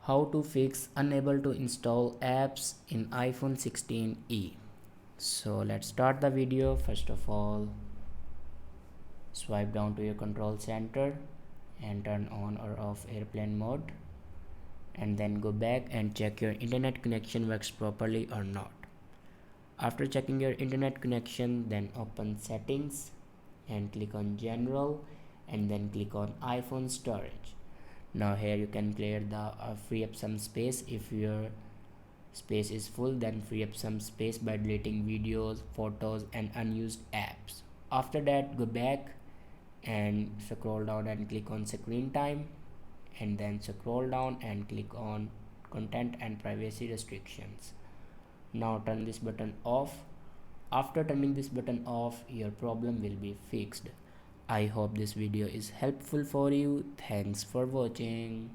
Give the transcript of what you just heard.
How to fix unable to install apps in iPhone 16e. So let's start the video. First of all, swipe down to your control center and turn on or off airplane mode, and then go back and check your internet connection works properly or not. After checking your internet connection, then open settings and click on general, and then click on iPhone storage. Now here you can clear the free up some space. If your space is full, then free up some space by deleting videos, photos and unused apps. After that, go back and scroll down and click on screen time, and then scroll down and click on content and privacy restrictions. Now turn this button off. After turning this button off, your problem will be fixed. I hope this video is helpful for you. Thanks for watching.